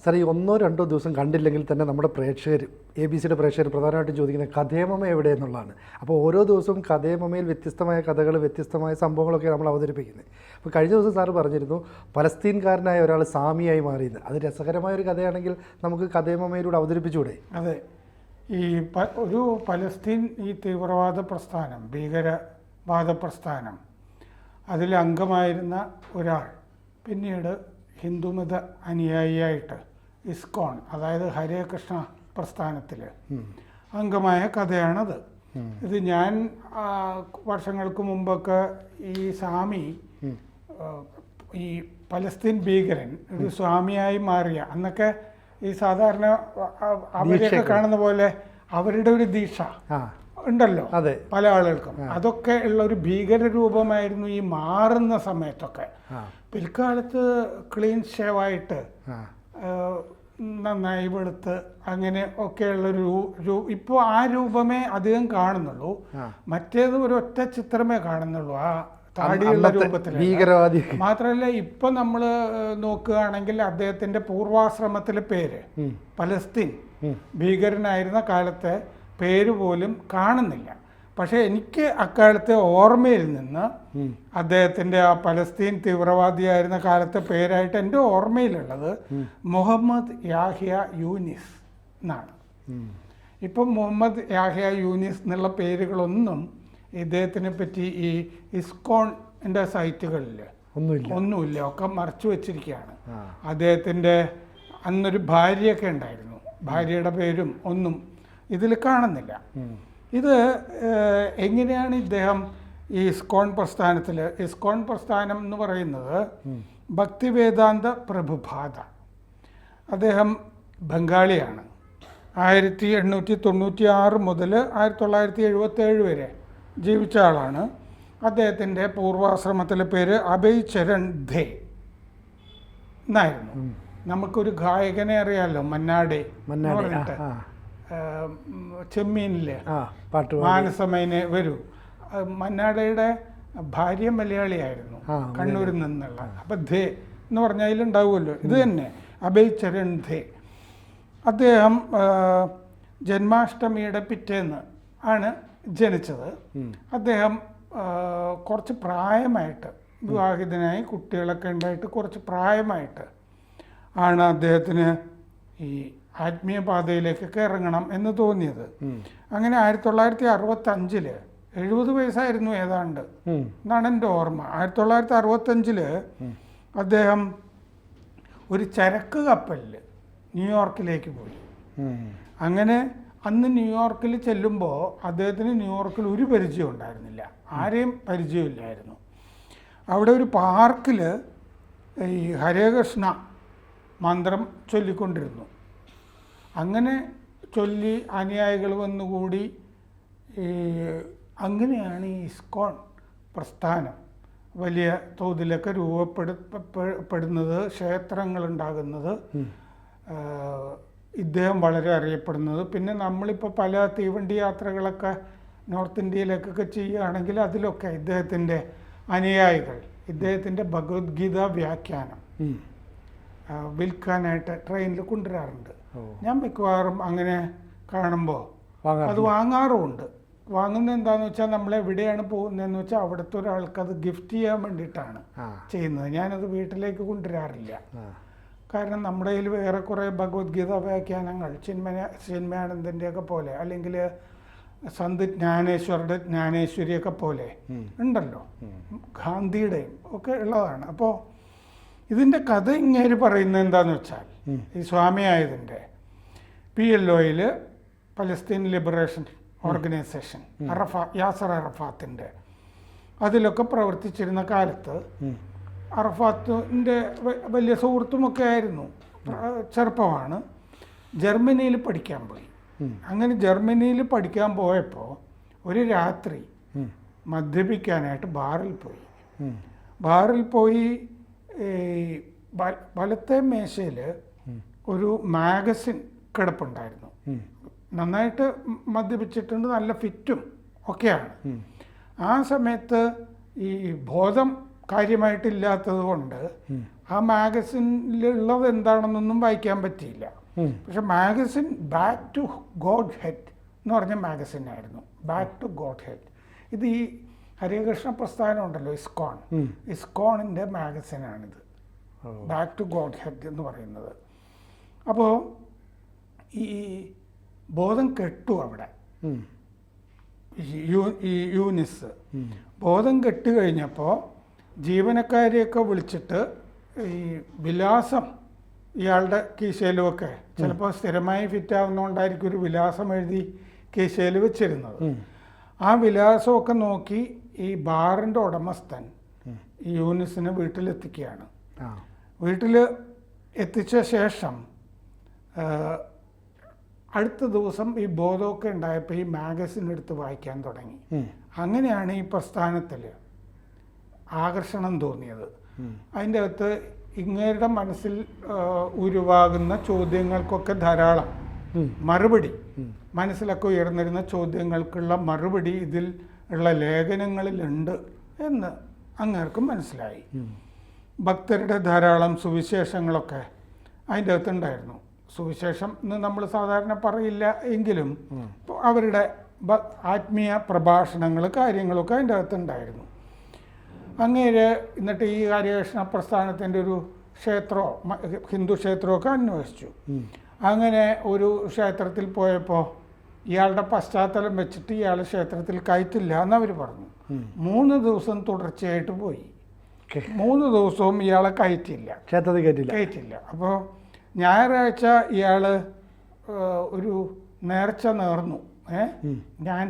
Sir, ഈ 1-2 ദിവസം കണ്ടില്ലെങ്കിൽ തന്നെ നമ്മുടെ പ്രേക്ഷകർ, ABC-യുടെ പ്രേക്ഷകർ പ്രധാനമായിട്ടും ചോദിക്കുന്നത് കഥേമമ എവിടെയെന്നുള്ളതാണ്. അപ്പോൾ ഓരോ ദിവസവും കഥേമമയിൽ വ്യത്യസ്തമായ കഥകൾ, വ്യത്യസ്തമായ സംഭവങ്ങളൊക്കെ നമ്മൾ അവതരിപ്പിക്കുന്നത്. അപ്പോൾ കഴിഞ്ഞ ദിവസം സാറ് പറഞ്ഞിരുന്നു പലസ്തീൻകാരനായ ഒരാൾ സാമിയായി മാറിയത്. അത് രസകരമായൊരു കഥയാണെങ്കിൽ നമുക്ക് കഥേമമയിലൂടെ അവതരിപ്പിച്ചുകൂടെ? അതെ, ഈ ഒരു പലസ്തീൻ ഈ തീവ്രവാദ പ്രസ്ഥാനം, ഭീകരവാദ പ്രസ്ഥാനം, അതിൽ അംഗമായിരുന്ന ഒരാൾ പിന്നീട് ഹിന്ദുമത അനുയായിയായിട്ട് ഇസ്കോൺ, അതായത് ഹരേ കൃഷ്ണ പ്രസ്ഥാനത്തിൽ അംഗമായ കഥയാണത്. ഇത് ഞാൻ വർഷങ്ങൾക്ക് മുമ്പൊക്കെ ഈ സ്വാമി, ഈ പലസ്തീൻ ഭീകരൻ ഒരു സ്വാമിയായി മാറിയ അന്നൊക്കെ ഈ സാധാരണ അവരെയൊക്കെ കാണുന്ന പോലെ അവരുടെ ഒരു ദീക്ഷ ഉണ്ടല്ലോ പല ആളുകൾക്കും, അതൊക്കെ ഉള്ള ഒരു ഭീകര രൂപമായിരുന്നു ഈ മാറുന്ന സമയത്തൊക്കെ. പിൽക്കാലത്ത് ക്ലീൻ ഷേവായിട്ട് നന്നായി വെളുത്ത് അങ്ങനെ ഒക്കെയുള്ളൊരു ഇപ്പോൾ ആ രൂപമേ അധികം കാണുന്നുള്ളൂ. മറ്റേത് ഒരു ഒറ്റ ചിത്രമേ കാണുന്നുള്ളൂ ആ താടിയുള്ള രൂപത്തിൽ. മാത്രമല്ല ഇപ്പൊ നമ്മൾ നോക്കുകയാണെങ്കിൽ അദ്ദേഹത്തിന്റെ പൂർവാശ്രമത്തിലെ പേര്, പലസ്തീൻ ഭീകരനായിരുന്ന കാലത്തെ പേര് പോലും കാണുന്നില്ല. പക്ഷെ എനിക്ക് അക്കാലത്തെ ഓർമ്മയിൽ നിന്ന് അദ്ദേഹത്തിന്റെ ആ പലസ്തീൻ തീവ്രവാദിയായിരുന്ന കാലത്തെ പേരായിട്ട് എൻ്റെ ഓർമ്മയിലുള്ളത് മുഹമ്മദ് യാഹ്യ യൂനിസ് എന്നാണ്. ഇപ്പം മുഹമ്മദ് യാഹ്യ യൂനിസ് എന്നുള്ള പേരുകളൊന്നും ഇദ്ദേഹത്തിനെ പറ്റി ഈ ഇസ്കോണിൻ്റെ സൈറ്റുകളിൽ ഒന്നുമില്ല, ഒക്കെ മറച്ചു വെച്ചിരിക്കുകയാണ്. അദ്ദേഹത്തിൻ്റെ അന്നൊരു ഭാര്യയൊക്കെ ഉണ്ടായിരുന്നു, ഭാര്യയുടെ പേരും ഒന്നും ഇതിൽ കാണുന്നില്ല. ഇത് എങ്ങനെയാണ് ഇദ്ദേഹം ഈ ഇസ്കോൺ പ്രസ്ഥാനത്തിൽ, ഇസ്കോൺ പ്രസ്ഥാനം എന്ന് പറയുന്നത് ഭക്തിവേദാന്ത പ്രഭുപാദ, അദ്ദേഹം ബംഗാളിയാണ്. 1896 മുതൽ 1977 വരെ ജീവിച്ച ആളാണ്. അദ്ദേഹത്തിൻ്റെ പൂർവാശ്രമത്തിലെ പേര് അഭയ് ചരൺ ധേ എന്നായിരുന്നു. നമുക്കൊരു ഗായകനെ അറിയാമല്ലോ, മന്നാഡെ എന്ന് പറഞ്ഞിട്ട്, ചെമ്മീനിലെ മാനസമൈനെ വരൂ. മന്നാഡയുടെ ഭാര്യ മലയാളിയായിരുന്നു, കണ്ണൂരിൽ നിന്നുള്ള. അപ്പം ധേ എന്ന് പറഞ്ഞാൽ അതിലുണ്ടാവുമല്ലോ, ഇത് തന്നെ അഭയ് ചരൺ ധേ. അദ്ദേഹം ജന്മാഷ്ടമിയുടെ പിറ്റേന്ന് ആണ് ജനിച്ചത്. അദ്ദേഹം കുറച്ച് പ്രായമായിട്ട്, വിവാഹിതനായി കുട്ടികളൊക്കെ ഉണ്ടായിട്ട് കുറച്ച് പ്രായമായിട്ട് ആണ് അദ്ദേഹത്തിന് ഈ ആത്മീയ പാതയിലേക്കൊക്കെ ഇറങ്ങണം എന്ന് തോന്നിയത്. അങ്ങനെ 1965 70 വയസ്സായിരുന്നു ഏതാണ്ട് എന്നാണ് എൻ്റെ ഓർമ്മ. 1965 അദ്ദേഹം ഒരു ചരക്ക് കപ്പലിൽ ന്യൂയോർക്കിലേക്ക് പോയി. അങ്ങനെ അന്ന് ന്യൂയോർക്കിൽ ചെല്ലുമ്പോൾ അദ്ദേഹത്തിന് ന്യൂയോർക്കിൽ ഒരു പരിചയം ഉണ്ടായിരുന്നില്ല, ആരെയും പരിചയമില്ലായിരുന്നു. അവിടെ ഒരു പാർക്കിൽ ഈ ഹരേകൃഷ്ണ മന്ത്രം ചൊല്ലിക്കൊണ്ടിരുന്നു. അങ്ങനെ ചൊല്ലി അനുയായികൾ വന്നുകൂടി. അങ്ങനെയാണ് ഈ ഇസ്കോൺ പ്രസ്ഥാനം വലിയ തോതിലൊക്കെ രൂപപ്പെടുന്നത്, ക്ഷേത്രങ്ങളുണ്ടാകുന്നത്, ഇദ്ദേഹം വളരെ അറിയപ്പെടുന്നത്. പിന്നെ നമ്മളിപ്പോൾ പല തീവണ്ടി യാത്രകളൊക്കെ നോർത്ത് ഇന്ത്യയിലേക്കൊക്കെ ചെയ്യുകയാണെങ്കിൽ അതിലൊക്കെ ഇദ്ദേഹത്തിൻ്റെ അനുയായികൾ ഇദ്ദേഹത്തിൻ്റെ ഭഗവത്ഗീത വ്യാഖ്യാനം വിൽക്കാനായിട്ട് ട്രെയിനിൽ കൊണ്ടുവരാറുണ്ട്. ഞാൻ മിക്കവാറും അങ്ങനെ കാണുമ്പോൾ അത് വാങ്ങാറുമുണ്ട്. വാങ്ങുന്നത് എന്താണെന്ന് വെച്ചാൽ നമ്മൾ എവിടെയാണ് പോകുന്നതെന്ന് വെച്ചാൽ അവിടുത്തെ ഒരാൾക്ക് അത് ഗിഫ്റ്റ് ചെയ്യാൻ വേണ്ടിയിട്ടാണ് ചെയ്യുന്നത്. ഞാനത് വീട്ടിലേക്ക് കൊണ്ടുവരാറില്ല. കാരണം നമ്മുടെ കയ്യിൽ വേറെ കുറേ ഭഗവത്ഗീത വ്യാഖ്യാനങ്ങൾ ചിന്മയാനന്ദൻ്റെയൊക്കെ പോലെ, അല്ലെങ്കിൽ സന്ത് ജ്ഞാനേശ്വരുടെ ജ്ഞാനേശ്വരിയൊക്കെ പോലെ ഉണ്ടല്ലോ, ഗാന്ധിയുടെയും ഒക്കെ ഉള്ളതാണ്. അപ്പോൾ ഇതിൻ്റെ കഥ ഇങ്ങനെ പറയുന്നത് എന്താണെന്ന് വെച്ചാൽ, ഈ സ്വാമിയായതിൻ്റെ PLOയിൽ പലസ്തീൻ ലിബറേഷൻ ഓർഗനൈസേഷൻ, യാസർ അറഫാത്തിൻ്റെ അതിലൊക്കെ പ്രവർത്തിച്ചിരുന്ന കാലത്ത് അറഫാത്തിൻ്റെ വലിയ സുഹൃത്തുമൊക്കെ ആയിരുന്നു. ചെറുപ്പമാണ്. ജർമ്മനിയിൽ പഠിക്കാൻ പോയി. അങ്ങനെ ജർമ്മനിയിൽ പഠിക്കാൻ പോയപ്പോൾ ഒരു രാത്രി മദ്യപിക്കാനായിട്ട് ബാറിൽ പോയി വലത്തെ മേശയിൽ ഒരു മാഗസിൻ കിടപ്പുണ്ടായിരുന്നു. നന്നായിട്ട് മദ്യപിച്ചിട്ടുണ്ട്, നല്ല ഫിറ്റും ഒക്കെയാണ്. ആ സമയത്ത് ഈ ബോധം കാര്യമായിട്ടില്ലാത്തത് കൊണ്ട് ആ മാഗസിനിലുള്ളത് എന്താണെന്നൊന്നും വായിക്കാൻ പറ്റിയില്ല. പക്ഷെ magazine back to Godhead എന്ന് പറഞ്ഞ മാഗസിനായിരുന്നു. Back to Godhead. ഇത് ഈ ഹരേകൃഷ്ണ പ്രസ്ഥാനം ഉണ്ടല്ലോ, ഇസ്കോണിൻ്റെ മാഗസിനാണിത്, ബാക്ക് ടു ഗോഡ് ഹെഡ് എന്ന് പറയുന്നത്. അപ്പോൾ ഈ ബോധം കെട്ടു അവിടെ. ഈ യൂനിസ് ബോധം കെട്ട് കഴിഞ്ഞപ്പോൾ ജീവനക്കാരെയൊക്കെ വിളിച്ചിട്ട് ഈ വിലാസം ഇയാളുടെ കീശയിലുമൊക്കെ ചിലപ്പോൾ സ്ഥിരമായി ഫിറ്റാവുന്നതുകൊണ്ടായിരിക്കും ഒരു വിലാസം എഴുതി കീശയിൽ വെച്ചിരുന്നത്. ആ വിലാസമൊക്കെ നോക്കി ഈ ബാറിൻ്റെ ഉടമസ്ഥൻ ഈ യൂനിസിനെ വീട്ടിലെത്തിക്കുകയാണ്. വീട്ടിൽ എത്തിച്ച ശേഷം അടുത്ത ദിവസം ഈ ബോധമൊക്കെ ഉണ്ടായപ്പോൾ ഈ മാഗസിൻ എടുത്ത് വായിക്കാൻ തുടങ്ങി. അങ്ങനെയാണ് ഈ പ്രസ്ഥാനത്തിൽ ആകർഷണം തോന്നിയത്. അതിൻ്റെ അകത്ത് ഇങ്ങേരുടെ മനസ്സിൽ ഉരുവാകുന്ന ചോദ്യങ്ങൾക്കൊക്കെ ധാരാളം മറുപടി, മനസ്സിലൊക്കെ ഉയർന്നിരുന്ന ചോദ്യങ്ങൾക്കുള്ള മറുപടി ഇതിൽ ഉള്ള ലേഖനങ്ങളിലുണ്ട് എന്ന് അങ്ങേർക്കും മനസ്സിലായി. ഭക്തരുടെ ധാരാളം സുവിശേഷങ്ങളൊക്കെ അതിൻ്റെ അകത്തുണ്ടായിരുന്നു. സുവിശേഷം എന്ന് നമ്മൾ സാധാരണ പറയില്ല എങ്കിലും അവരുടെ ആത്മീയ പ്രഭാഷണങ്ങൾ, കാര്യങ്ങളൊക്കെ അതിൻ്റെ അകത്തുണ്ടായിരുന്നു. അങ്ങേര് എന്നിട്ട് ഈ ഹരേകൃഷ്ണ പ്രസ്ഥാനത്തിൻ്റെ ഒരു ക്ഷേത്രമോ ഹിന്ദു ക്ഷേത്രമൊക്കെ അന്വേഷിച്ചു. അങ്ങനെ ഒരു ക്ഷേത്രത്തിൽ പോയപ്പോൾ ഇയാളുടെ പശ്ചാത്തലം വെച്ചിട്ട് ഇയാൾ ക്ഷേത്രത്തിൽ കയറ്റില്ല എന്നവർ പറഞ്ഞു. 3 ദിവസം തുടർച്ചയായിട്ട് പോയി. 3 ദിവസവും ഇയാളെ കയറ്റില്ല, ക്ഷേത്രത്തിൽ കയറ്റില്ല. അപ്പോൾ ഞായറാഴ്ച ഇയാൾ ഒരു നേർച്ച നേർന്നു, ഞാൻ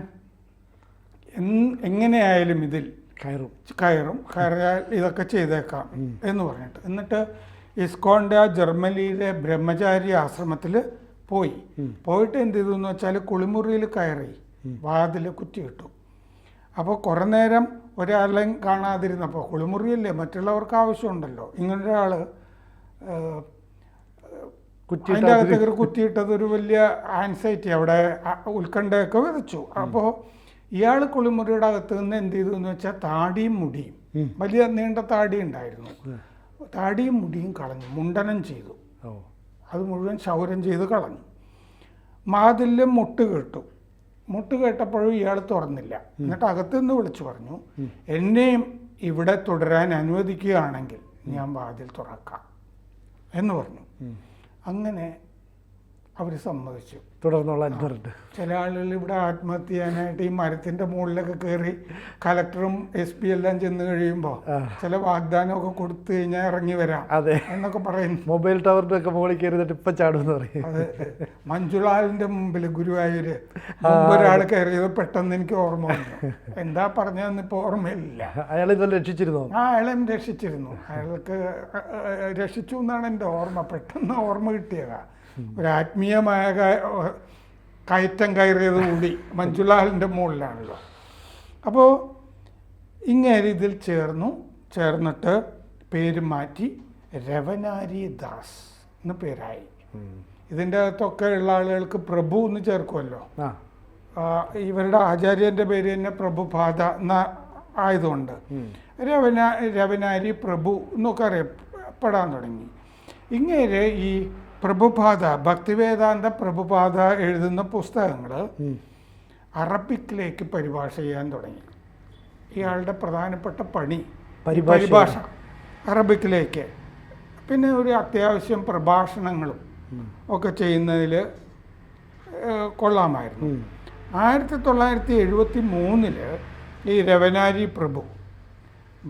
എങ്ങനെയായാലും ഇതിൽ കയറിയാൽ ഇതൊക്കെ ചെയ്തേക്കാം എന്ന് പറഞ്ഞിട്ട്. എന്നിട്ട് ഇസ്കോണിൻ്റെ ആ ജർമ്മനിയിലെ ബ്രഹ്മചാരി ആശ്രമത്തിൽ പോയിട്ട് എന്ത് ചെയ്തു എന്ന് വെച്ചാൽ കുളിമുറിയിൽ കയറി വാതിൽ കുറ്റിയിട്ടു. അപ്പോൾ കുറേ നേരം ഒരാളെയും കാണാതിരുന്നപ്പോൾ, കുളിമുറിയല്ലേ, മറ്റുള്ളവർക്ക് ആവശ്യമുണ്ടല്ലോ, ഇങ്ങനൊരാൾ അതിൻ്റെ അകത്തേക്ക് കുറ്റിയിട്ടത് ഒരു വലിയ ആൻസൈറ്റി, അവിടെ ഉത്കണ്ഠയൊക്കെ വിതച്ചു. അപ്പോൾ ഇയാൾ കുളിമുറിയുടെ അകത്ത് നിന്ന് എന്ത് ചെയ്തു എന്ന് വെച്ചാൽ താടിയും മുടിയും, വലിയ നീണ്ട താടി ഉണ്ടായിരുന്നു, താടിയും മുടിയും കളഞ്ഞു, മുണ്ടനം ചെയ്തു, അത് മുഴുവൻ ക്ഷൗരം ചെയ്ത് കളഞ്ഞു. വാതിലിൽ മുട്ട് കേട്ടപ്പോഴും ഇയാൾ തുറന്നില്ല. എന്നിട്ട് അകത്ത് നിന്ന് വിളിച്ചു പറഞ്ഞു, എന്നെയും ഇവിടെ തുടരാൻ അനുവദിക്കുകയാണെങ്കിൽ ഞാൻ വാതിൽ തുറക്കാം എന്ന് പറഞ്ഞു. അങ്ങനെ അവർ സമ്മതിച്ചു. തുടർന്നുള്ള അനുഭവമുണ്ട്. ചില ആളുകൾ ഇവിടെ ആത്മഹത്യ ചെയ്യാനായിട്ട് ഈ മരത്തിൻ്റെ മുകളിലൊക്കെ കയറി കളക്ടറും SP എല്ലാം ചെന്ന് കഴിയുമ്പോൾ ചില വാഗ്ദാനമൊക്കെ കൊടുത്തു കഴിഞ്ഞാൽ ഇറങ്ങി വരാം എന്നൊക്കെ പറയുന്നു. മൊബൈൽ ടവറിൻ്റെ ഒക്കെ മുകളിൽ കയറിയിട്ട് ഇപ്പം ചാടുമെന്ന് പറയും. അതെ, മഞ്ജുളാലിൻ്റെ മുമ്പിൽ ഗുരുവായൂര് ഒരാൾ കയറിയത് പെട്ടെന്ന് എനിക്ക് ഓർമ്മ വന്നു. എന്താ പറഞ്ഞതെന്ന് ഇപ്പോൾ ഓർമ്മയില്ല. അയാളെ ഇതുപോലെ രക്ഷിച്ചിരുന്നു? അയാളെയും രക്ഷിച്ചിരുന്നു. അയാൾക്ക് രക്ഷിച്ചു എന്നാണ് എൻ്റെ ഓർമ്മ. പെട്ടെന്ന് ഓർമ്മ കിട്ടിയതാണ്. ഒരു ആത്മീയമായ കയറ്റം കയറിയത് കൂടി മഞ്ജുലാലിൻ്റെ മുകളിലാണല്ലോ. അപ്പോൾ ഇങ്ങനെ ഇതിൽ ചേർന്നിട്ട് പേര് മാറ്റി രവനാരി ദാസ് എന്ന് പേരായി. ഇതിൻ്റെ അകത്തൊക്കെ ഉള്ള ആളുകൾക്ക് പ്രഭു എന്ന് ചേർക്കുമല്ലോ. ഇവരുടെ ആചാര്യൻ്റെ പേര് തന്നെ പ്രഭുപാദ എന്ന ആയതുകൊണ്ട് രവനാരി പ്രഭു എന്നൊക്കെ അറിയപ്പെടാൻ തുടങ്ങി. ഇങ്ങനെ ഈ പ്രഭുപാദ, ഭക്തിവേദാന്ത പ്രഭുപാദ എഴുതുന്ന പുസ്തകങ്ങൾ അറബിക്കിലേക്ക് പരിഭാഷ ചെയ്യാൻ തുടങ്ങി. ഇയാളുടെ പ്രധാനപ്പെട്ട പണി പരിഭാഷ അറബിക്കിലേക്ക്. പിന്നെ ഒരു അത്യാവശ്യം പ്രഭാഷണങ്ങളും ഒക്കെ ചെയ്യുന്നതിൽ കൊള്ളാമായിരുന്നു. 1973 ഈ രവനാരി പ്രഭു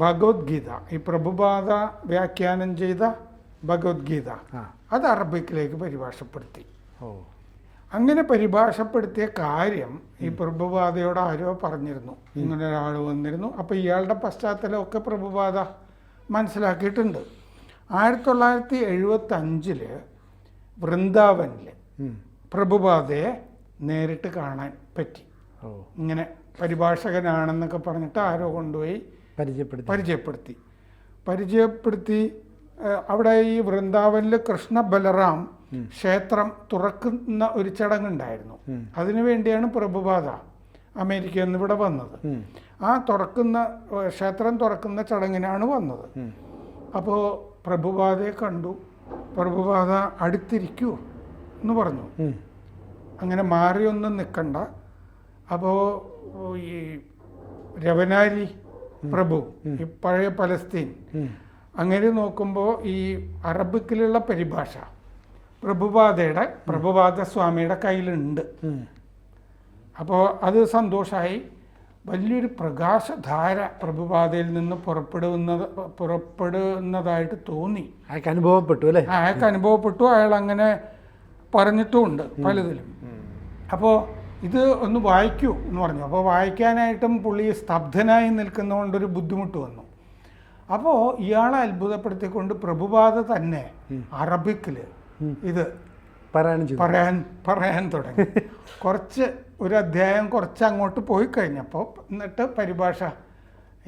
ഭഗവത്ഗീത, ഈ പ്രഭുപാദ വ്യാഖ്യാനം ചെയ്ത ഭഗവത്ഗീത, അത് അറബിക്കിലേക്ക് പരിഭാഷപ്പെടുത്തി. അങ്ങനെ പരിഭാഷപ്പെടുത്തിയ കാര്യം ഈ പ്രഭുപാദയോട് ആരോ പറഞ്ഞിരുന്നു, ഇങ്ങനെ ഒരാൾ വന്നിരുന്നു. അപ്പോൾ ഇയാളുടെ പശ്ചാത്തലമൊക്കെ പ്രഭുപാദ മനസ്സിലാക്കിയിട്ടുണ്ട്. 1975 വൃന്ദാവനിൽ പ്രഭുപാദയെ നേരിട്ട് കാണാൻ പറ്റി. ഇങ്ങനെ പരിഭാഷകനാണെന്നൊക്കെ പറഞ്ഞിട്ട് ആരോ കൊണ്ടുപോയി പരിചയപ്പെടുത്തി. അവിടെ ഈ വൃന്ദാവനിൽ കൃഷ്ണ ബലറാം ക്ഷേത്രം തുറക്കുന്ന ഒരു ചടങ്ങുണ്ടായിരുന്നു. അതിനുവേണ്ടിയാണ് പ്രഭുപാദ അമേരിക്കയിൽ നിന്ന് ഇവിടെ വന്നത്. ആ ക്ഷേത്രം തുറക്കുന്ന ചടങ്ങിനാണ് വന്നത്. അപ്പോൾ പ്രഭുപാദയെ കണ്ടു. പ്രഭുപാദ അടുത്തിരിക്കൂ എന്ന് പറഞ്ഞു. അങ്ങനെ മാറിയൊന്നും നിൽക്കണ്ട. അപ്പോൾ ഈ രവനാരി പ്രഭു, ഈ പഴയ പലസ്തീൻ, അങ്ങനെ നോക്കുമ്പോൾ ഈ അറബിക്കിലുള്ള പരിഭാഷ പ്രഭുപാദ സ്വാമിയുടെ കയ്യിലുണ്ട്. അപ്പോൾ അത് സന്തോഷമായി. വലിയൊരു പ്രകാശധാര പ്രഭുപാദയിൽ നിന്ന് പുറപ്പെടുന്നതായിട്ട് തോന്നി. അയാൾക്ക് അനുഭവപ്പെട്ടു അല്ലേ? അയാൾക്ക് അനുഭവപ്പെട്ടു. അയാൾ അങ്ങനെ പറഞ്ഞിട്ടുമുണ്ട് പലതിലും. അപ്പോൾ ഇത് ഒന്ന് വായിക്കൂ എന്ന് പറഞ്ഞു. അപ്പോൾ വായിക്കാനായിട്ടും പുള്ളി സ്തബ്ധനായി നിൽക്കുന്നതുകൊണ്ടൊരു ബുദ്ധിമുട്ട് വന്നു. അപ്പോൾ ഇയാളെ അത്ഭുതപ്പെടുത്തിക്കൊണ്ട് പ്രഭുപാദ തന്നെ അറബിക്കിൽ ഇത് പറയാൻ തുടങ്ങി. ഒരു അധ്യായം കുറച്ച് അങ്ങോട്ട് പോയി കഴിഞ്ഞപ്പോൾ എന്നിട്ട് പരിഭാഷ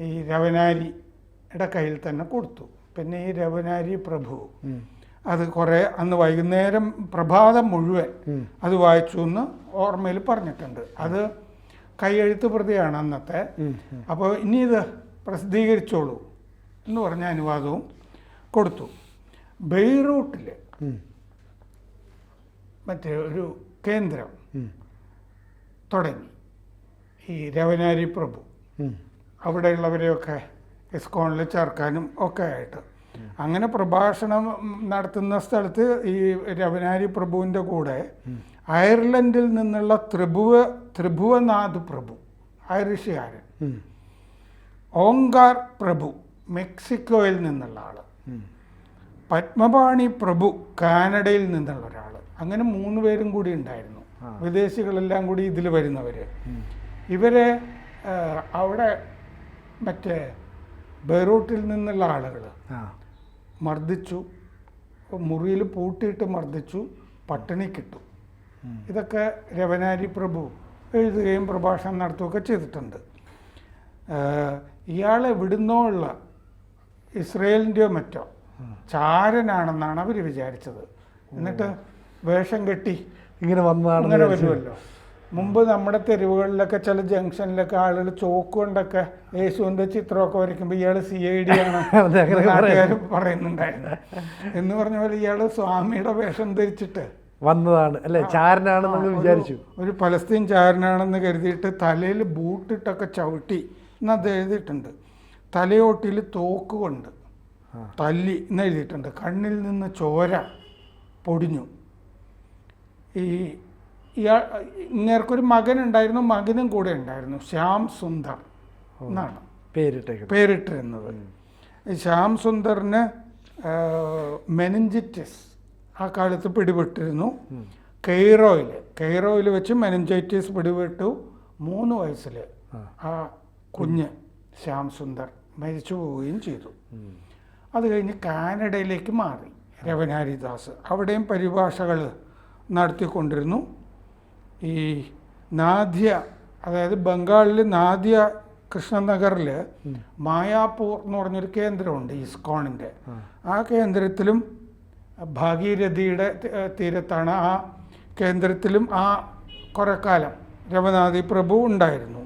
ഈ രവനാരിയുടെ കയ്യിൽ തന്നെ കൊടുത്തു. പിന്നെ ഈ രവനാരി പ്രഭു അത് കുറേ അന്ന് വൈകുന്നേരം പ്രഭാതം മുഴുവൻ അത് വായിച്ചു എന്ന് ഓർമ്മയിൽ പറഞ്ഞിട്ടുണ്ട്. അത് കൈയെഴുത്ത് പ്രതിയാണ് അന്നത്തെ. അപ്പോൾ ഇനി ഇത് പ്രസിദ്ധീകരിച്ചോളൂ എന്ന് പറഞ്ഞ അനുവാദവും കൊടുത്തു. ബെയ്റൂട്ടിൽ മറ്റേ ഒരു കേന്ദ്രം തുടങ്ങി ഈ രവനാരി പ്രഭു. അവിടെയുള്ളവരെയൊക്കെ ഇസ്കോണിൽ ചേർക്കാനും ഒക്കെ ആയിട്ട്. അങ്ങനെ പ്രഭാഷണം നടത്തുന്ന സ്ഥലത്ത് ഈ രവനാരി പ്രഭുവിൻ്റെ കൂടെ അയർലൻഡിൽ നിന്നുള്ള ത്രിഭുവനാഥ് പ്രഭു, ഐറിഷുകാരൻ, ഓങ്കാർ പ്രഭു, മെക്സിക്കോയിൽ നിന്നുള്ള ആൾ, പത്മപാണി പ്രഭു, കാനഡയിൽ നിന്നുള്ള ഒരാൾ, അങ്ങനെ 3 പേരും കൂടി ഉണ്ടായിരുന്നു. വിദേശികളെല്ലാം കൂടി ഇതിൽ വരുന്നവർ. ഇവരെ അവിടെ മറ്റേ ബെയ്റൂട്ടിൽ നിന്നുള്ള ആളുകൾ മർദ്ദിച്ചു, മുറിയിൽ പൂട്ടിയിട്ട് മർദ്ദിച്ചു, പട്ടിണിക്കിട്ടു. ഇതൊക്കെ രവനാരി പ്രഭു എഴുതുകയും പ്രഭാഷണം നടത്തുകയൊക്കെ ചെയ്തിട്ടുണ്ട്. ഇയാളെ വിടുന്നോ ഉള്ള ഇസ്രയേലിൻ്റെയോ മറ്റോ ചാരനാണെന്നാണ് അവർ വിചാരിച്ചത്. എന്നിട്ട് വേഷം കെട്ടി ഇങ്ങനെ വന്നതാണ്. അങ്ങനെ വരുമല്ലോ. മുമ്പ് നമ്മുടെ തെരുവുകളിലൊക്കെ ചില ജംഗ്ഷനിലൊക്കെ ആളുകൾ ചോക്ക് കൊണ്ടൊക്കെ യേശുവിൻ്റെ ചിത്രമൊക്കെ വരയ്ക്കുമ്പോൾ ഇയാൾ CID ആണ് നാട്ടുകാർ പറയുന്നുണ്ടായിരുന്നു. എന്ന് പറഞ്ഞ പോലെ ഇയാൾ സ്വാമിയുടെ വേഷം ധരിച്ചിട്ട് വന്നതാണ് അല്ലേ, ചാരനാണെന്ന് വിചാരിച്ചു. ഒരു പലസ്തീൻ ചാരനാണെന്ന് കരുതിയിട്ട് തലയിൽ ബൂട്ടിട്ടൊക്കെ ചവിട്ടി എന്നത് എഴുതിയിട്ടുണ്ട്. തലയോട്ടിൽ തോക്ക് കൊണ്ട് തല്ലി എന്ന് എഴുതിയിട്ടുണ്ട്. കണ്ണിൽ നിന്ന് ചോര പൊടിഞ്ഞു. ഇങ്ങേർക്കൊരു മകനുണ്ടായിരുന്നു, മകനും കൂടെ ഉണ്ടായിരുന്നു, ശ്യാം സുന്ദർ എന്നാണ് പേരിട്ടിരുന്നത്. ശ്യാം സുന്ദറിന് മെനിഞ്ചിറ്റിസ് ആ കാലത്ത് പിടിപെട്ടിരുന്നു. കെയ്റോയിൽ വെച്ച് മെനിഞ്ചൈറ്റിസ് പിടിപെട്ടു. 3 വയസ്സിൽ ആ കുഞ്ഞ് ശ്യാം സുന്ദർ മരിച്ചു പോവുകയും ചെയ്തു. അത് കഴിഞ്ഞ് കാനഡയിലേക്ക് മാറി രവനാരിദാസ്. അവിടെയും പരിഭാഷകൾ നടത്തിക്കൊണ്ടിരുന്നു. ഈ നാദ്യ, അതായത് ബംഗാളിൽ നാദ്യ കൃഷ്ണനഗറിൽ മായാപൂർ എന്ന് പറഞ്ഞൊരു കേന്ദ്രമുണ്ട് ഇസ്കോണിൻ്റെ. ആ കേന്ദ്രത്തിലും ഭാഗീരഥിയുടെ തീരത്താണ്. ആ കേന്ദ്രത്തിലും ആ കുറെ കാലം രവനാഥി പ്രഭു ഉണ്ടായിരുന്നു.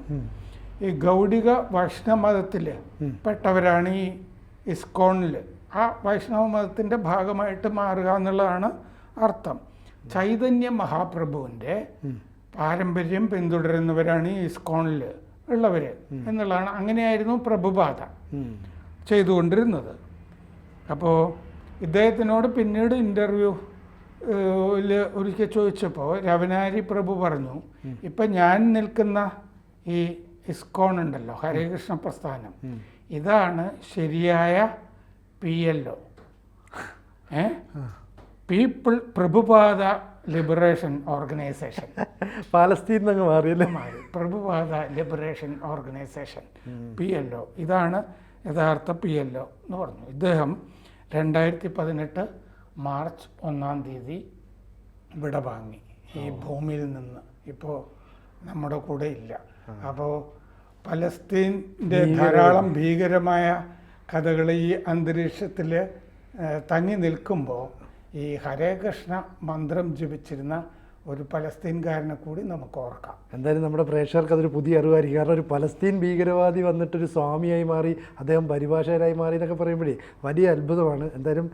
ഈ ഗൗഡിക വൈഷ്ണവ മതത്തിൽ പെട്ടവരാണ് ഈ ഇസ്കോണിൽ. ആ വൈഷ്ണവ മതത്തിൻ്റെ ഭാഗമായിട്ട് മാറുക എന്നുള്ളതാണ് അർത്ഥം. ചൈതന്യ മഹാപ്രഭുവിൻ്റെ പാരമ്പര്യം പിന്തുടരുന്നവരാണ് ഈ ഇസ്കോണിൽ ഉള്ളവർ എന്നുള്ളതാണ്. അങ്ങനെയായിരുന്നു പ്രഭുപാദ ചെയ്തുകൊണ്ടിരുന്നത്. അപ്പോൾ ഇദ്ദേഹത്തിനോട് പിന്നീട് ഇൻ്റർവ്യൂവിൽ ഒരിക്കൽ ചോദിച്ചപ്പോൾ രവനാരി പ്രഭു പറഞ്ഞു, ഇപ്പം ഞാൻ നിൽക്കുന്ന ഈ ഇസ്കോൺ ഉണ്ടല്ലോ, ഹരേകൃഷ്ണ പ്രസ്ഥാനം, ഇതാണ് ശരിയായ PLO, people Prabhupada liberation organisation. Palestine മാറിയല്ലേ, പ്രഭുപാദ ലിബറേഷൻ ഓർഗനൈസേഷൻ PLO, ഇതാണ് യഥാർത്ഥ PLO എന്ന് പറഞ്ഞു. ഇദ്ദേഹം 2018 മാർച്ച് 1-ാം തീയതി വിട വാങ്ങി ഈ ഭൂമിയിൽ നിന്ന്. ഇപ്പോൾ നമ്മുടെ കൂടെ ഇല്ല. അപ്പോൾ പലസ്തീൻ്റെ ധാരാളം ഭീകരമായ കഥകൾ ഈ അന്തരീക്ഷത്തിൽ തങ്ങി നിൽക്കുമ്പോൾ ഈ ഹരേ കൃഷ്ണ മന്ത്രം ജപിച്ചിരുന്ന ഒരു പലസ്തീൻകാരനെ കൂടി നമുക്ക് ഓർക്കാം. എന്തായാലും നമ്മുടെ പ്രേക്ഷകർക്ക് അതൊരു പുതിയ അറിവായിരിക്കും. കാരണം ഒരു പലസ്തീൻ ഭീകരവാദി വന്നിട്ടൊരു സ്വാമിയായി മാറി, അദ്ദേഹം പരിഭാഷകരായി മാറി എന്നൊക്കെ പറയുമ്പോഴേ വലിയ അത്ഭുതമാണ്. എന്തായാലും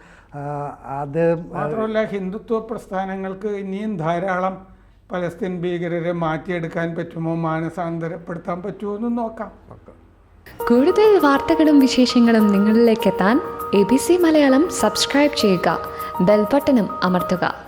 അദ്ദേഹം മാത്രമല്ല, ഹിന്ദുത്വ പ്രസ്ഥാനങ്ങൾക്ക് ഇനിയും ധാരാളം പലസ്തീൻ ഭീകരരെ മാറ്റിയെടുക്കാൻ പറ്റുമോ, മാനസാന്തരപ്പെടുത്താൻ പറ്റുമോ എന്ന് നോക്കാം. കൂടുതൽ വാർത്തകളും വിശേഷങ്ങളും നിങ്ങളിലേക്ക് എത്താൻ ABC മലയാളം സബ്സ്ക്രൈബ് ചെയ്യുക, ബെൽ ബട്ടണും അമർത്തുക.